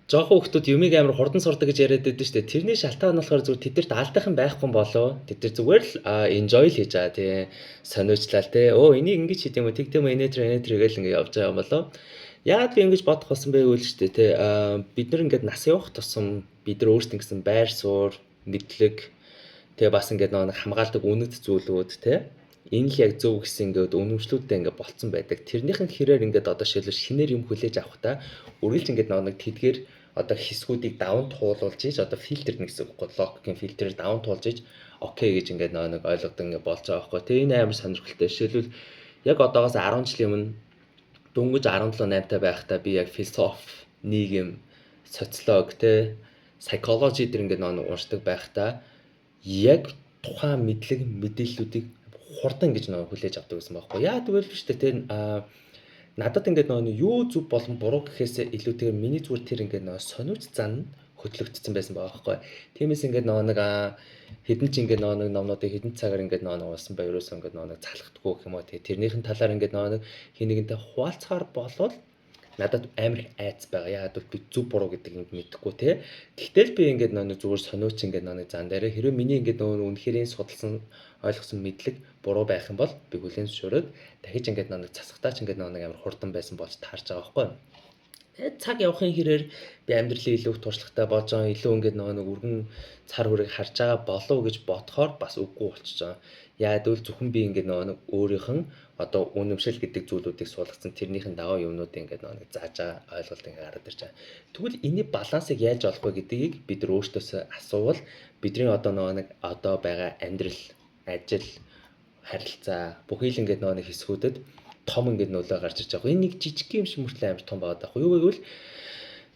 Жохон хүмүүс юмыг амар хурдан сурдаг гэж яриад байдаг шүү дээ. Тэрний шалтгаан нь болохоор зүгээр тэдэрт алдах юм байхгүй болоо. Тэд нар зүгээр л enjoy л хийж байгаа тий. Сониучлал тий. Энийг ингэж хийх юм уу? Тэгт юм уу? Инээ тэр гэл ингэ явж байгаа юм болоо. Яагаад би ингэж бодох болсон бэ гэвэл шүү дээ тий. Бид нар ингээд нас явах тусам бид нар өөрсдөө гэсэн байр суур, мэдлэг тэгээ бас ингээд нэг хамгаалдаг үнэт зүйлүүд тий. Энэ л яг зөв гэсэн ингээд үнэмшлүүдтэй ингээд болцсон байдаг. Тэрнийхэн хэрээр ингээд одоо шилжүүлж шинээр юм хүлээж авахта үргэлж ингээд нэг тэдгээр одоо хэсгүүдийг даван туулуулж ийж одоо фильтр нэг гэсэн үг логикийн фильтрээр даван туулж ийж окей гэж ингээд нэг ойлгодог ингээд болж байгаа байхгүй. Тэгээ энэ амар сонирхолтой. Жишээлбэл яг одоогоос 10 жилийн өмнө дөнгөж 17 8 та байхдаа би яг философи, нийгэм, социолог те psychology дээр ингээд нэг уншдаг байхдаа яг тухайн мэдлэг мэдээллүүдийг хурдан ингэж нэг хүлээж авдаг гэсэн байхгүй. Яа тэгвэл биш те надад ингээд нэг юу зөв болон буруу гэхээсээ илүүтэйгээр миний зүгээр тэр ингээд нэг сониуч зан хөтлөгдсөн байсан байгаа байхгүй. Тиймээс ингээд нэг хэдэн ч ингээд нэг номнуудыг хэдэн цагаар ингээд нэг уусан ба ерөөсөө ингээд нэг залхдаггүй гэх юм уу. Тэгээ тэрнийхэн талаар ингээд нэг хин нэгэнтэй хуваалцахаар болвол надад амар айц байгаа. Яагаад гэвэл би зөв буруу гэдэг юм мэдэхгүй те. Тэгтэл би ингээд нэг зүгээр сониуч ингээд нэг зан дээр хэрэв миний ингээд нэг үнэхэрийн судалсан ойлгосон мэдлэг буруу байх юм бол би хүлээн зөвшөөрөөд дахиж ингээд нэг засахтаач ингээд нэг амар хурдан байсан болж таарч байгаа байхгүй. Тэгээд цаг явахын хэрээр би амьдралын илүү их туршлагатай болж байгаа, илүү ингээд нэг өргөн цар хүрээг харж байгаа болов гэж бодохоор бас үгүй болчихж байгаа. Яагаад гэвэл зөвхөн би ингээд нэг өөрийнх нь одоо үнэмшил гэдэг зүйлүүдийг суулгацсан тэрнийхэн дагуу юмнуудыг ингээд нэг зааж байгаа ойлголт ингээд гараад ирж байгаа. Тэгвэл энэ балансыг яаж олох вэ гэдгийг бид нар өөртөөсөө асуувал бидний одоо нэг одоо байгаа амьдрал, ажил, харилцаа бүхий л ингээд нэг хэсгүүдэд том ингээд нөлөө гарч ирж байгаа. Энэ нэг жижиг юм шиг мөртлөө амар том байгаад байгаа. Юу гэвэл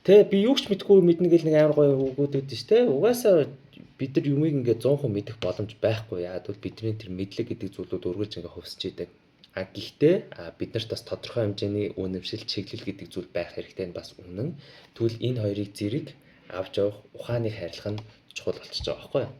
тэ би юу ч мэдгүй мэднэ гэл нэг амар гоё үгүүд өгдөө ш тэ. Угаасаа бид нар юмыг ингээд 100% мэдэх боломж байхгүй. Яагаад гэвэл бидний тэр мэдлэг гэдэг зүйлүүд үргэлж ингээд хувьсч идэг. Гэхдээ бид нарт бас тодорхой хэмжээний үнэмшил чиглэл гэдэг зүйл байх хэрэгтэй нь бас үнэн. Тэгвэл энэ хоёрыг зэрэг авч явах ухааныг хайрлах нь чухал болчихж байгаа байхгүй юу?